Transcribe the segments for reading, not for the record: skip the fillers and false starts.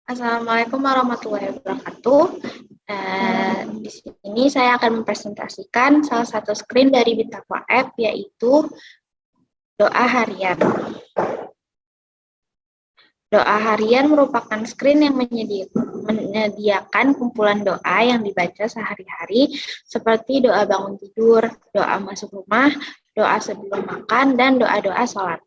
Assalamualaikum warahmatullahi wabarakatuh. Di sini saya akan mempresentasikan salah satu screen dari Bitaqwa App, yaitu doa harian. Doa harian merupakan screen yang menyediakan kumpulan doa yang dibaca sehari-hari, seperti doa bangun tidur, doa masuk rumah, doa sebelum makan, dan doa-doa sholat.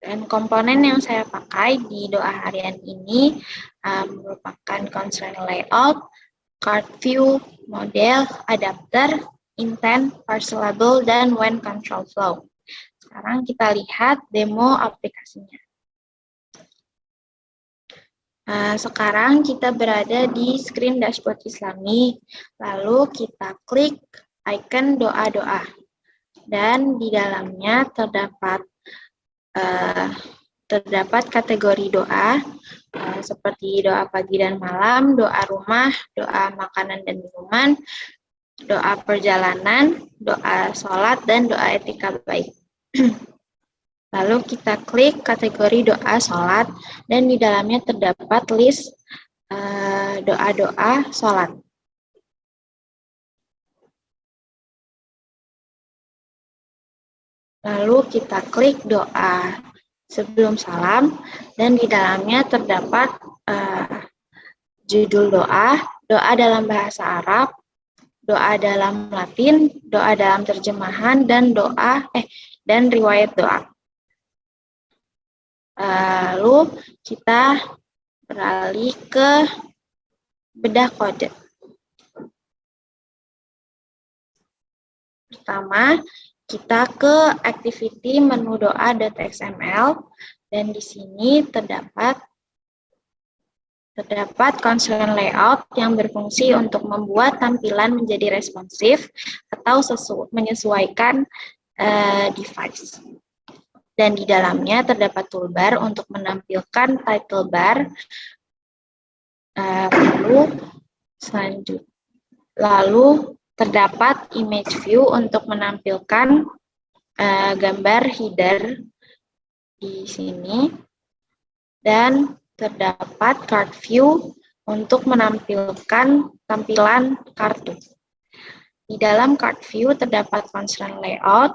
Dan komponen yang saya pakai di doa harian ini merupakan constraint layout, card view, model, adapter, intent, parcelable, dan when control flow. Sekarang kita lihat demo aplikasinya. Sekarang kita berada di screen dashboard Islami, lalu kita klik icon doa-doa, dan di dalamnya terdapat kategori doa seperti doa pagi dan malam, doa rumah, doa makanan dan minuman, doa perjalanan, doa sholat, dan doa etika baik. Lalu kita klik kategori doa sholat, dan di dalamnya terdapat list doa-doa sholat. Lalu kita klik doa sebelum salam, dan di dalamnya terdapat judul doa, doa dalam bahasa Arab, doa dalam Latin, doa dalam terjemahan, dan dan riwayat doa. Lalu kita beralih ke bedah kode. Pertama, kita ke activity menu doa.xml, dan di sini terdapat constraint layout yang berfungsi untuk membuat tampilan menjadi responsif atau menyesuaikan device. Dan di dalamnya terdapat toolbar untuk menampilkan title bar, lalu terdapat image view untuk menampilkan gambar header di sini, dan terdapat card view untuk menampilkan tampilan kartu. Di dalam card view terdapat constraint layout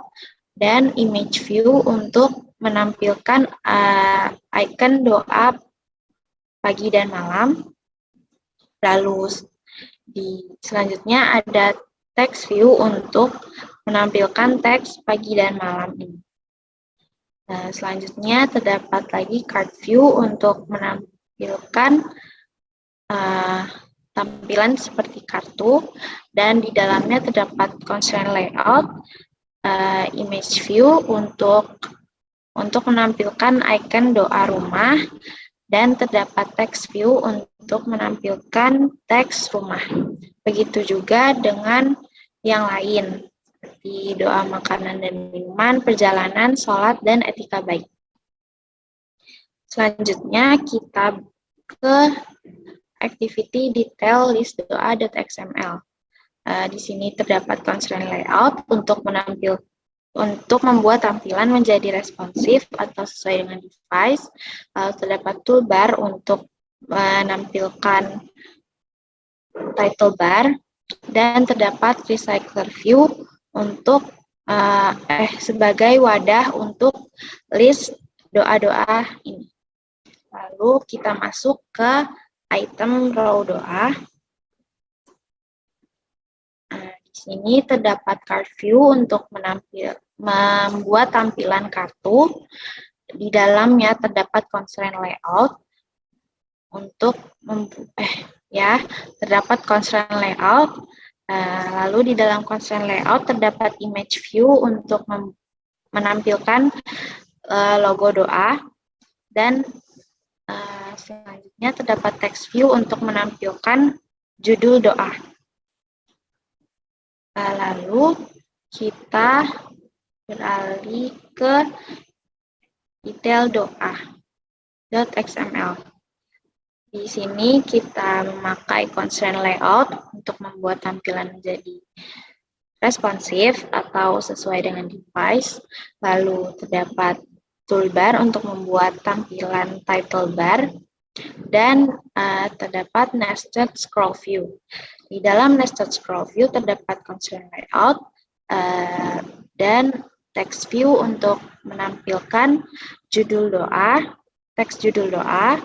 dan image view untuk menampilkan icon doa pagi dan malam. Lalu selanjutnya ada text view untuk menampilkan teks pagi dan malam ini. Selanjutnya terdapat lagi card view untuk menampilkan tampilan seperti kartu, dan di dalamnya terdapat constraint layout, image view untuk menampilkan icon doa rumah, dan terdapat text view untuk menampilkan teks rumah. Begitu juga dengan yang lain, seperti doa makanan dan minuman, perjalanan, sholat, dan etika baik. Selanjutnya kita ke activity detail list doa.xml. Di sini terdapat constraint layout untuk membuat tampilan menjadi responsif atau sesuai dengan device. Terdapat toolbar untuk menampilkan title bar, dan terdapat recycler view untuk sebagai wadah untuk list doa-doa ini. Lalu kita masuk ke item row doa. Di sini terdapat card view untuk membuat tampilan kartu. Di dalamnya terdapat constraint layout untuk terdapat constraint layout. Lalu di dalam constraint layout terdapat image view untuk menampilkan logo doa, dan selanjutnya terdapat text view untuk menampilkan judul doa. Lalu kita beralih ke detail doa.xml. Di sini kita memakai constraint layout untuk membuat tampilan menjadi responsif atau sesuai dengan device. Lalu terdapat toolbar untuk membuat tampilan title bar, dan terdapat nested scroll view. Di dalam nested scroll view terdapat constraint layout dan text view untuk menampilkan judul doa, teks judul doa,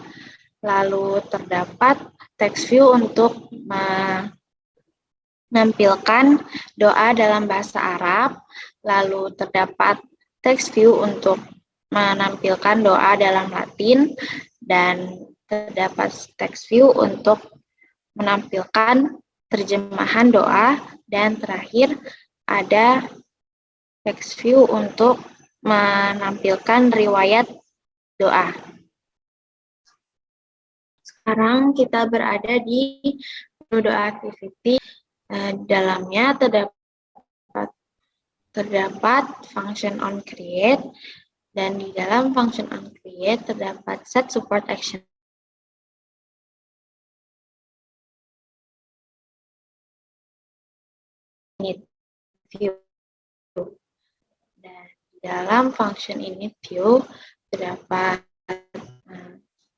lalu terdapat text view untuk menampilkan doa dalam bahasa Arab, lalu terdapat text view untuk menampilkan doa dalam Latin, dan terdapat text view untuk menampilkan terjemahan doa, dan terakhir ada text view untuk menampilkan riwayat doa. Sekarang kita berada di doa activity. Di dalamnya terdapat function on create, dan di dalam function on create terdapat set support action. View. Dan di dalam function init view terdapat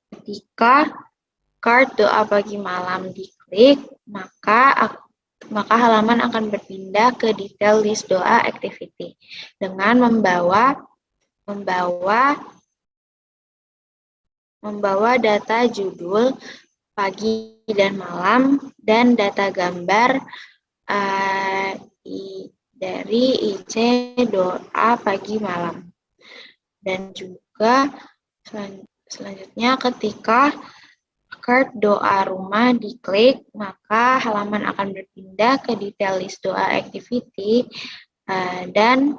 ketika card doa pagi malam diklik, maka halaman akan berpindah ke detail list doa activity dengan membawa data judul pagi dan malam dan data gambar dari IC doa pagi malam. Dan juga selanjutnya ketika card doa rumah diklik, maka halaman akan berpindah ke detail list doa activity dan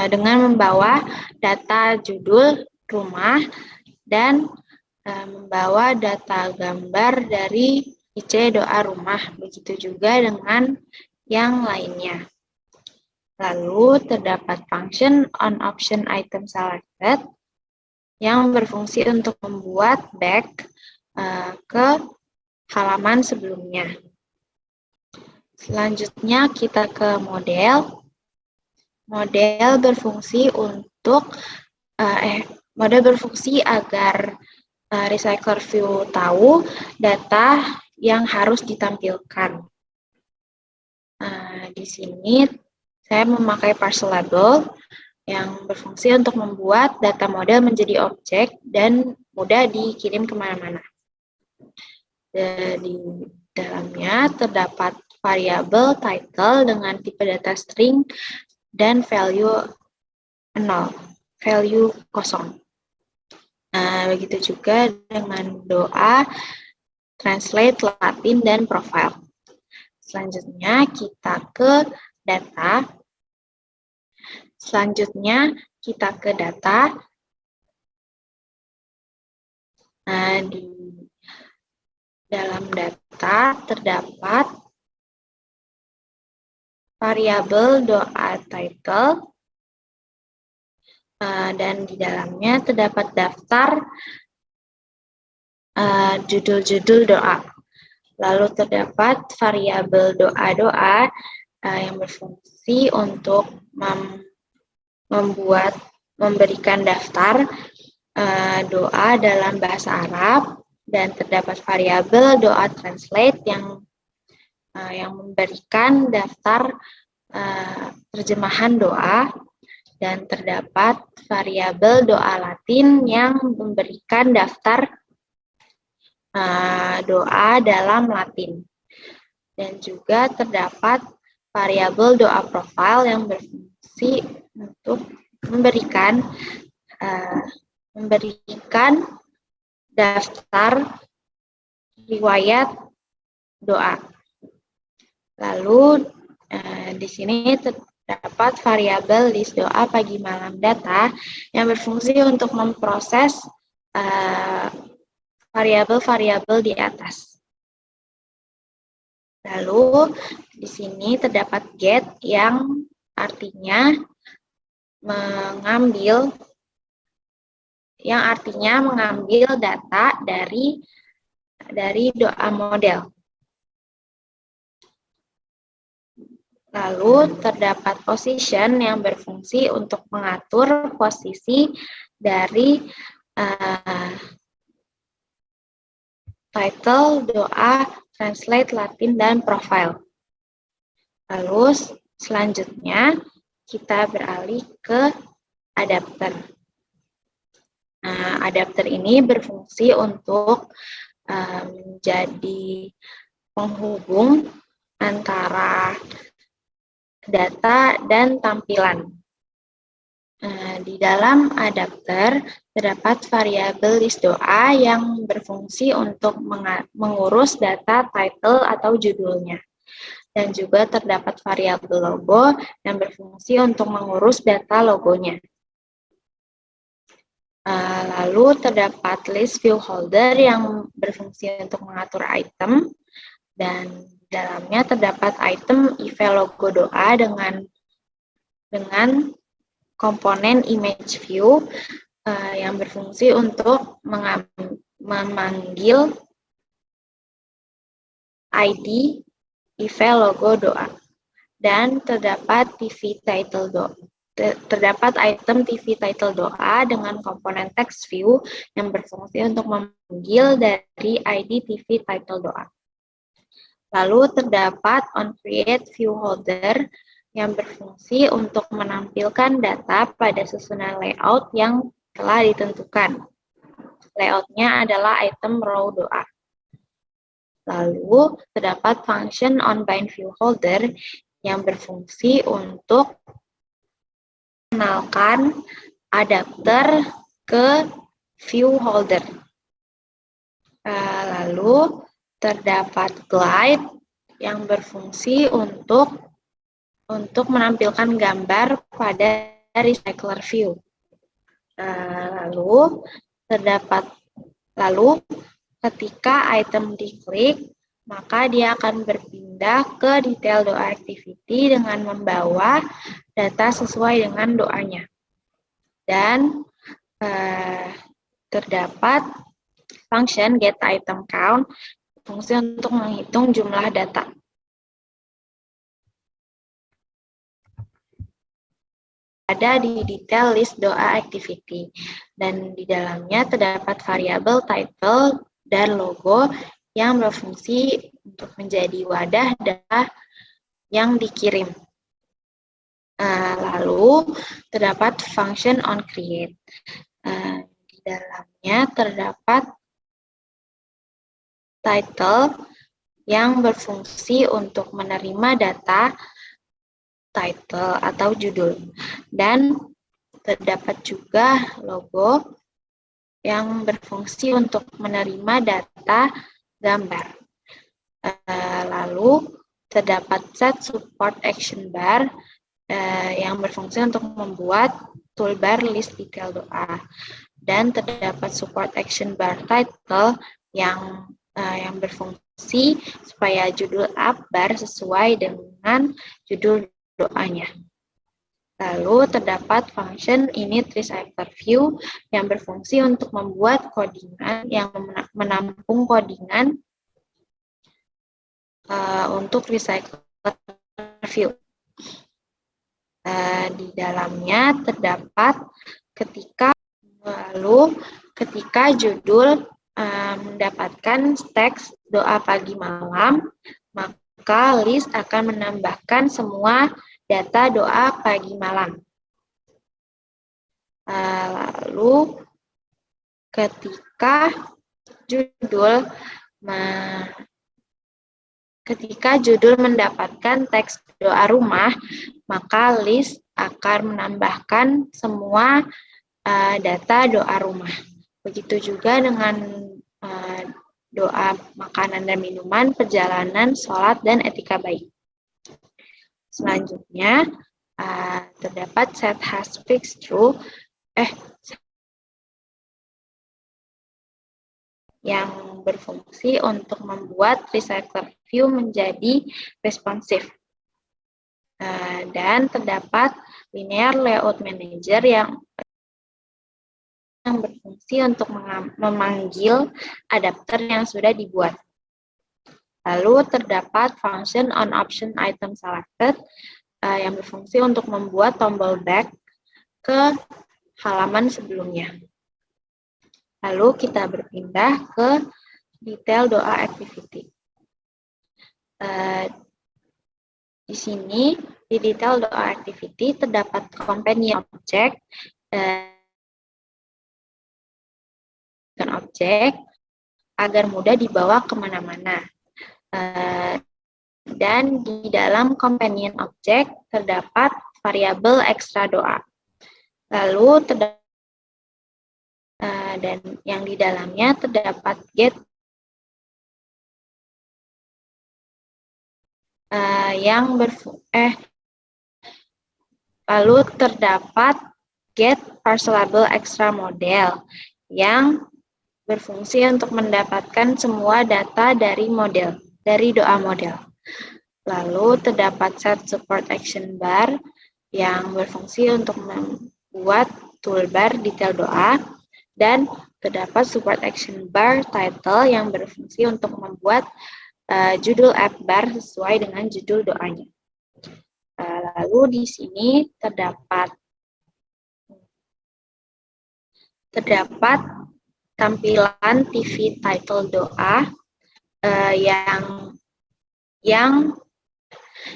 dengan membawa data judul rumah dan membawa data gambar dari IC doa rumah. Begitu juga dengan yang lainnya. Lalu terdapat function on option item selected yang berfungsi untuk membuat back ke halaman sebelumnya. Selanjutnya kita ke model. Model berfungsi agar recycler view tahu data yang harus ditampilkan. Di sini saya memakai parcel label yang berfungsi untuk membuat data model menjadi objek dan mudah dikirim kemana-mana. Di dalamnya terdapat variabel title dengan tipe data string dan value 0, value kosong. Begitu juga dengan doa, translate, Latin, dan profile. Selanjutnya kita ke data. Di dalam data terdapat variabel doa title, dan di dalamnya terdapat daftar judul-judul doa. Lalu terdapat variabel doa-doa yang berfungsi untuk memberikan daftar doa dalam bahasa Arab, dan terdapat variabel doa translate yang memberikan daftar terjemahan doa, dan terdapat variabel doa Latin yang memberikan daftar doa dalam Latin. Dan juga terdapat variabel doa profile yang berfungsi untuk memberikan daftar riwayat doa. Lalu di sini terdapat variabel list doa pagi malam data yang berfungsi untuk memproses variabel-variabel di atas. Lalu di sini terdapat get yang artinya mengambil data dari doa model. Lalu terdapat position yang berfungsi untuk mengatur posisi dari title, doa, translate, Latin, dan profile. Lalu selanjutnya kita beralih ke adapter. Nah, adapter ini berfungsi untuk menjadi penghubung antara data dan tampilan. Di dalam adapter terdapat variabel list doa yang berfungsi untuk mengurus data title atau judulnya. Dan juga terdapat variabel logo yang berfungsi untuk mengurus data logonya. Lalu terdapat list view holder yang berfungsi untuk mengatur item, dan di dalamnya terdapat item eval logo doa dengan komponen image view yang berfungsi untuk memanggil ID eval logo doa, dan terdapat TV title doa. Terdapat item TV title doa dengan komponen text view yang berfungsi untuk memanggil dari ID TV title doa. Lalu terdapat onCreate view holder yang berfungsi untuk menampilkan data pada susunan layout yang telah ditentukan. Layoutnya adalah item row doa. Lalu terdapat function onBind view holder yang berfungsi untuk mengenalkan adapter ke view holder. Lalu terdapat glide yang berfungsi untuk menampilkan gambar pada recycler view. Lalu ketika item diklik, maka dia akan berpindah ke detail doa activity dengan membawa data sesuai dengan doanya. Dan terdapat function get item count, fungsi untuk menghitung jumlah data. Ada di detail list doa activity, dan di dalamnya terdapat variabel title dan logo yang berfungsi untuk menjadi wadah data yang dikirim. Lalu terdapat function onCreate. Di dalamnya terdapat title yang berfungsi untuk menerima data title atau judul, dan terdapat juga logo yang berfungsi untuk menerima data gambar. Lalu terdapat set support action bar yang berfungsi untuk membuat toolbar list detail doa, dan terdapat support action bar title yang berfungsi supaya judul up bar sesuai dengan judul doanya. Lalu terdapat function init recycler view yang berfungsi untuk membuat codingan yang menampung codingan untuk recycler view. Di dalamnya terdapat ketika judul mendapatkan teks doa pagi malam, maka list akan menambahkan semua data doa pagi malam. Lalu ketika judul mendapatkan teks doa rumah, maka list akan menambahkan semua data doa rumah. Begitu juga dengan doa makanan dan minuman, perjalanan, sholat, dan etika baik. Selanjutnya, terdapat set has fixed true yang berfungsi untuk membuat recycler view menjadi responsif. Dan terdapat linear layout manager yang berfungsi untuk memanggil adapter yang sudah dibuat. Lalu terdapat function on option item selected yang berfungsi untuk membuat tombol back ke halaman sebelumnya. Lalu kita berpindah ke detail doa activity. Di sini, di detail doa activity terdapat companion object dan objek agar mudah dibawa kemana-mana. Dan di dalam companion object terdapat variabel ekstra doa. Lalu dan yang di dalamnya terdapat get lalu terdapat get parcelable extra model yang berfungsi untuk mendapatkan semua data dari doa model. Lalu terdapat set support action bar yang berfungsi untuk membuat toolbar detail doa, dan terdapat support action bar title yang berfungsi untuk membuat judul app bar sesuai dengan judul doanya. Lalu di sini terdapat tampilan TV title doa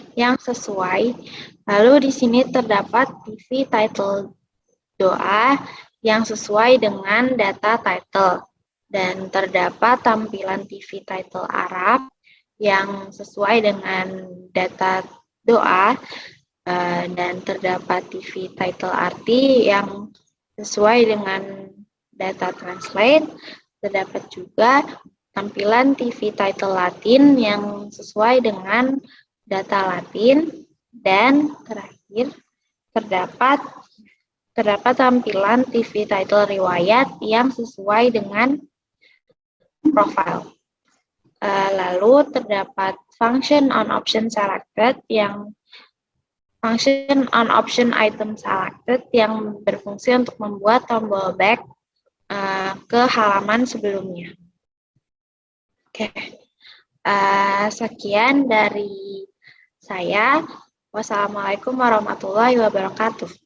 yang sesuai. Lalu di sini terdapat TV title doa yang sesuai dengan data title, dan terdapat tampilan TV title Arab yang sesuai dengan data doa, dan terdapat TV title arti yang sesuai dengan data translate. Terdapat juga tampilan TV title Latin yang sesuai dengan data Latin, dan terakhir terdapat tampilan TV title riwayat yang sesuai dengan profile. Lalu terdapat function on option item selected yang berfungsi untuk membuat tombol back ke halaman sebelumnya. Oke. Sekian dari saya. Wassalamualaikum warahmatullahi wabarakatuh.